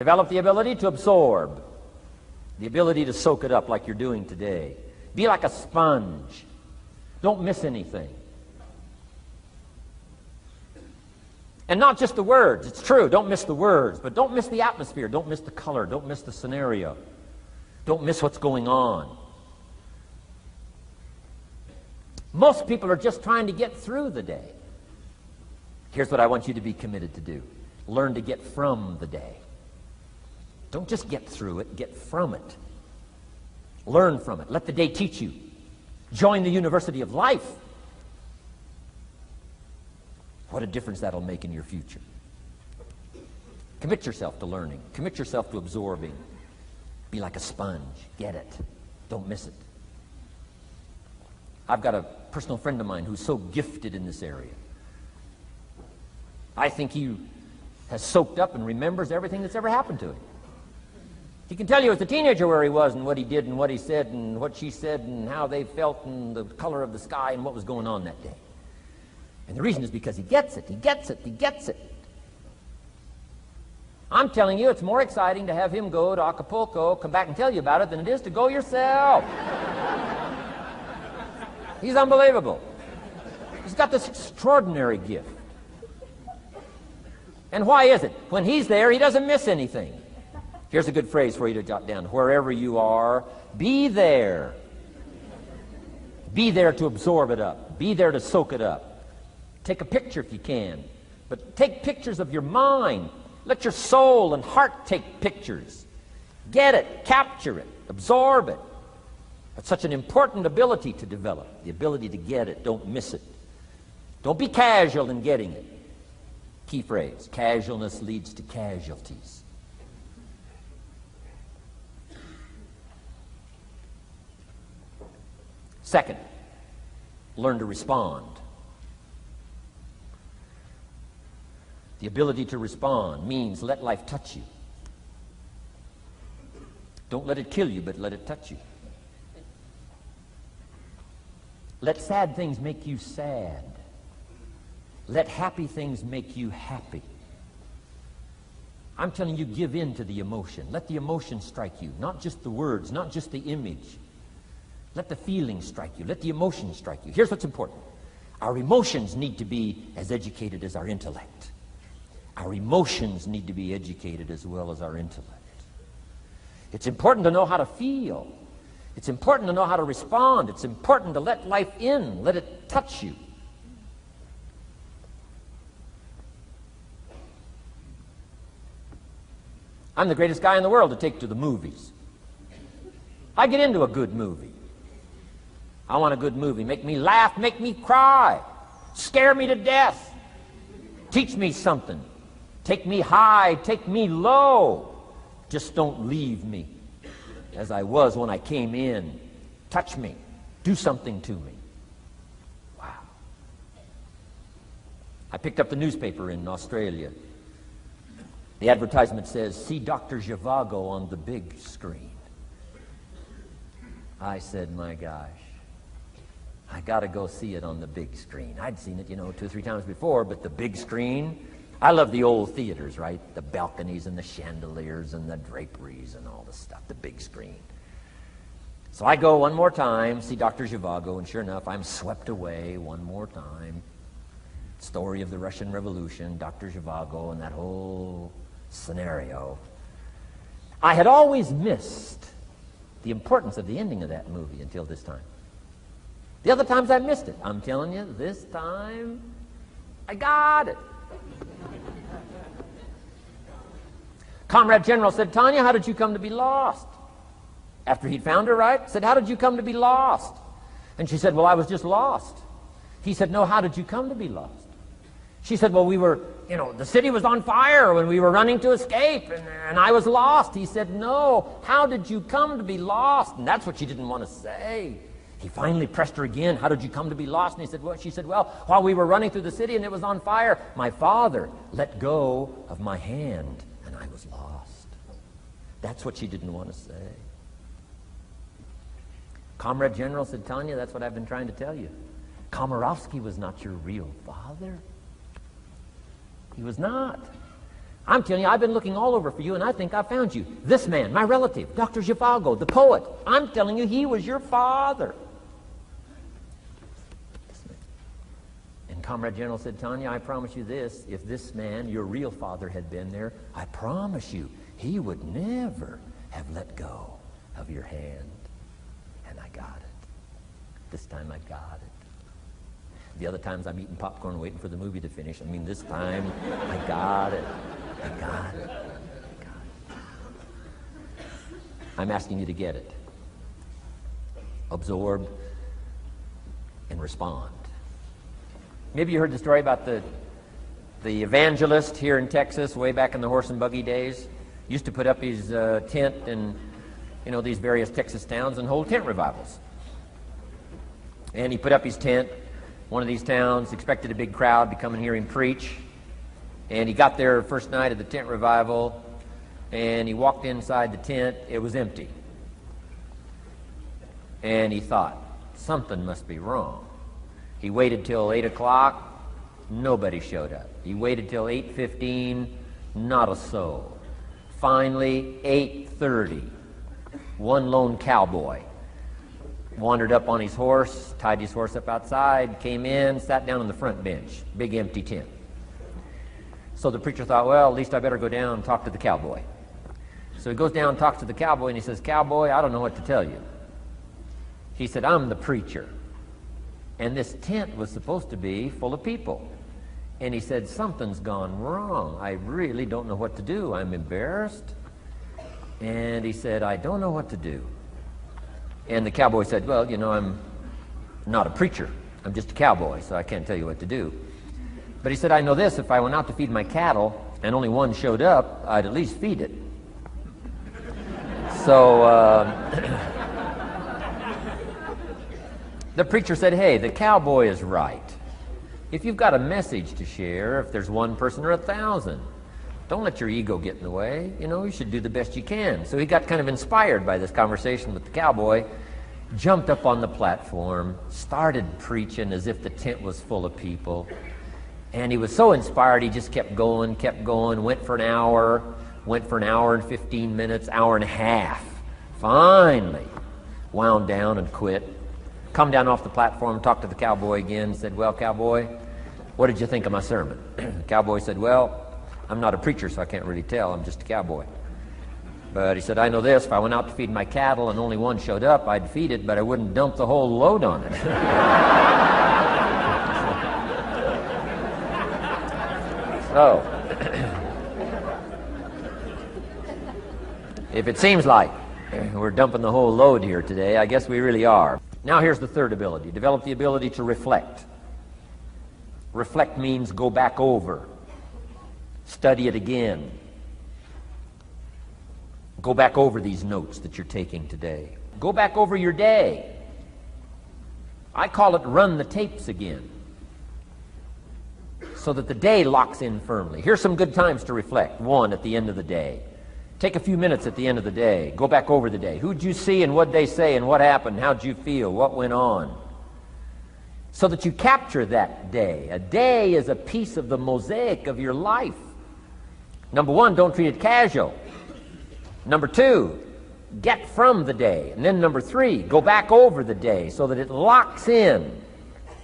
Develop the ability to absorb, the ability to soak it up like you're doing today. Be like a sponge. Don't miss anything. And not just the words. It's true, don't miss the words, but don't miss the atmosphere. Don't miss the color. Don't miss the scenario. Don't miss what's going on. Most people are just trying to get through the day. Here's what I want you to be committed to do. Learn to get from the day. Don't just get through it, get from it. Learn from it. Let the day teach you. Join the University of Life. What a difference that'll make in your future. Commit yourself to learning. Commit yourself to absorbing. Be like a sponge. Get it. Don't miss it. I've got a personal friend of mine who's so gifted in this area. I think he has soaked up and remembers everything that's ever happened to him. He can tell you as a teenager where he was and what he did and what he said and what she said and how they felt and the color of the sky and what was going on that day. And the reason is because he gets it. He gets it. He gets it. I'm telling you, it's more exciting to have him go to Acapulco, come back and tell you about it, than it is to go yourself. He's unbelievable. He's got this extraordinary gift. And why is it? When he's there, he doesn't miss anything. Here's a good phrase for you to jot down. Wherever you are, be there. Be there to absorb it up. Be there to soak it up. Take a picture if you can. But take pictures of your mind. Let your soul and heart take pictures. Get it. Capture it. Absorb it. That's such an important ability to develop. The ability to get it. Don't miss it. Don't be casual in getting it. Key phrase. Casualness leads to casualties. Second, learn to respond. The ability to respond means let life touch you. Don't let it kill you, but let it touch you. Let sad things make you sad. Let happy things make you happy. I'm telling you, give in to the emotion. Let the emotion strike you, not just the words, not just the image. Let the feeling strike you. Let the emotion strike you. Here's what's important. Our emotions need to be as educated as our intellect. Our emotions need to be educated as well as our intellect. It's important to know how to feel. It's important to know how to respond. It's important to let life in. Let it touch you. I'm the greatest guy in the world to take to the movies. I get into a good movie. I want a good movie. Make me laugh, make me cry, scare me to death, teach me something, take me high, take me low. Just don't leave me as I was when I came in. Touch me. Do something to me. Wow. I picked up the newspaper in Australia. The advertisement says, see Dr. Zhivago on the big screen. I said, my gosh, I got to go see it on the big screen. I'd seen it, 2 or 3 times before, but the big screen, I love the old theaters, right? The balconies and the chandeliers and the draperies and all the stuff, the big screen. So I go one more time, see Dr. Zhivago, and sure enough, I'm swept away one more time. Story of the Russian Revolution, Dr. Zhivago, and that whole scenario. I had always missed the importance of the ending of that movie until this time. The other times I missed it. I'm telling you, this time, I got it. Comrade General said, Tanya, how did you come to be lost? After he'd found her, right? Said, how did you come to be lost? And she said, well, I was just lost. He said, no, how did you come to be lost? She said, well, we were, the city was on fire when we were running to escape, and I was lost. He said, no, how did you come to be lost? And that's what she didn't want to say. He finally pressed her again, how did you come to be lost? And he said, well, she said, well, while we were running through the city and it was on fire, my father let go of my hand and I was lost. That's what she didn't want to say. Comrade General said, Tanya, that's what I've been trying to tell you. Komarovsky was not your real father. He was not. I'm telling you, I've been looking all over for you, and I think I found you. This man, my relative, Dr. Zhivago, the poet, I'm telling you, he was your father. And Comrade General said, Tanya, I promise you this, if this man, your real father, had been there, I promise you, he would never have let go of your hand. And I got it. This time I got it. The other times I'm eating popcorn waiting for the movie to finish. I mean, this time I got it. I got it. I got it. I'm asking you to get it. Absorb and respond. Maybe you heard the story about the evangelist here in Texas way back in the horse and buggy days. Used to put up his tent in, these various Texas towns and hold tent revivals. And he put up his tent, one of these towns, expected a big crowd to come and hear him preach. And he got there first night of the tent revival, and he walked inside the tent. It was empty. And he thought, something must be wrong. He waited till 8 o'clock. Nobody showed up. He waited till 8:15. Not a soul. Finally, 8:30. One lone cowboy wandered up on his horse, tied his horse up outside, came in, sat down on the front bench. Big empty tent. So the preacher thought, well, at least I better go down and talk to the cowboy. So he goes down and talks to the cowboy, and he says, Cowboy, I don't know what to tell you. He said, I'm the preacher. And this tent was supposed to be full of people. And he said, something's gone wrong. I really don't know what to do. I'm embarrassed. And he said, I don't know what to do. And the cowboy said, well, I'm not a preacher. I'm just a cowboy, so I can't tell you what to do. But he said, I know this, if I went out to feed my cattle and only one showed up, I'd at least feed it. So the preacher said, hey, the cowboy is right. If you've got a message to share, if there's one person or 1,000, don't let your ego get in the way. You should do the best you can. So he got kind of inspired by this conversation with the cowboy, jumped up on the platform, started preaching as if the tent was full of people. And he was so inspired, he just kept going, went for an hour and 15 minutes, hour and a half. Finally, wound down and quit. Come down off the platform, talked to the cowboy again, said, well, cowboy, what did you think of my sermon? The cowboy said, well, I'm not a preacher, so I can't really tell. I'm just a cowboy. But he said, I know this, if I went out to feed my cattle and only one showed up, I'd feed it, but I wouldn't dump the whole load on it. So, if it seems like we're dumping the whole load here today, I guess we really are. Now here's the third ability. Develop the ability to reflect. Reflect means go back over. Study it again. Go back over these notes that you're taking today. Go back over your day. I call it run the tapes again, so that the day locks in firmly. Here's some good times to reflect. One, at the end of the day. Take a few minutes at the end of the day. Go back over the day. Who'd you see and what'd they say and what happened? How'd you feel? What went on? So that you capture that day. A day is a piece of the mosaic of your life. Number one, don't treat it casual. Number two, get from the day. And then number three, go back over the day so that it locks in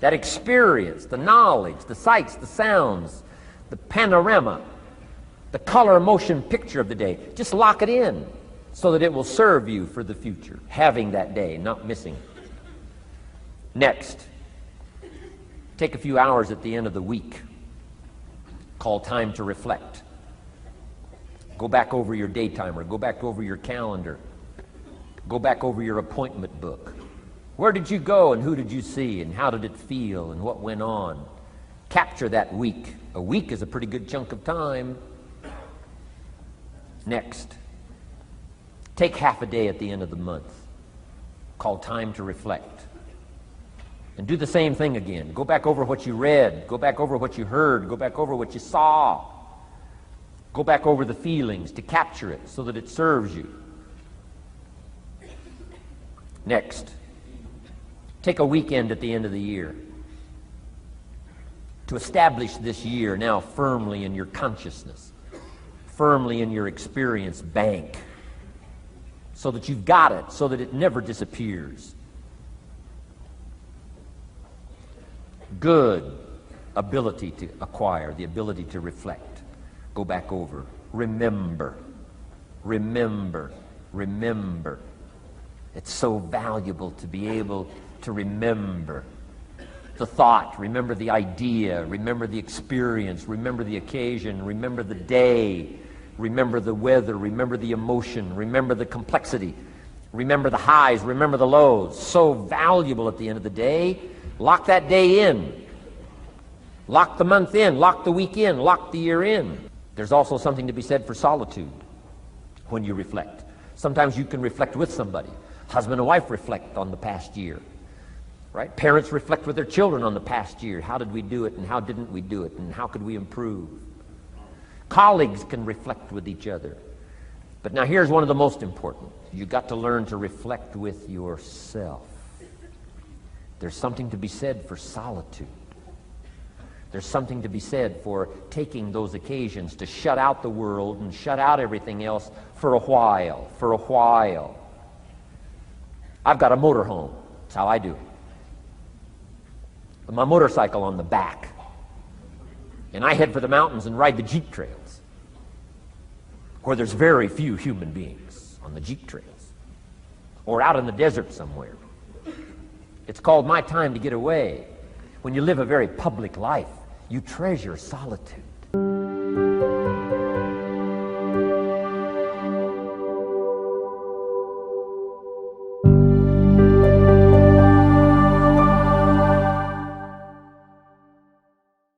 that experience, the knowledge, the sights, the sounds, the panorama, the color motion picture of the day. Just lock it in so that it will serve you for the future, having that day, not missing it. Next, take a few hours at the end of the week, called time to reflect. Go back over your day timer, go back over your calendar, go back over your appointment book. Where did you go and who did you see and how did it feel and what went on? Capture that week. A week is a pretty good chunk of time. Next, take half a day at the end of the month, called time to reflect. And do the same thing again. Go back over what you read, go back over what you heard, go back over what you saw. Go back over the feelings to capture it so that it serves you. Next, take a weekend at the end of the year to establish this year now firmly in your consciousness. firmly in your experience bank so that you've got it, so that it never disappears. Good ability to acquire, the ability to reflect, go back over, remember, remember, remember. It's so valuable to be able to remember the thought, remember the idea, remember the experience, remember the occasion, remember the day, remember the weather, remember the emotion, remember the complexity, remember the highs, remember the lows. So valuable at the end of the day. Lock that day in. Lock the month in, lock the week in, lock the year in. There's also something to be said for solitude when you reflect. Sometimes you can reflect with somebody. Husband and wife reflect on the past year. Right? Parents reflect with their children on the past year. How did we do it and how didn't we do it and how could we improve? Colleagues can reflect with each other. But now here's one of the most important. You've got to learn to reflect with yourself. There's something to be said for solitude. There's something to be said for taking those occasions to shut out the world and shut out everything else for a while, for a while. I've got a motorhome. That's how I do it. With my motorcycle on the back. And I head for the mountains and ride the Jeep trails, where there's very few human beings on the Jeep trails, or out in the desert somewhere. It's called my time to get away. When you live a very public life, you treasure solitude.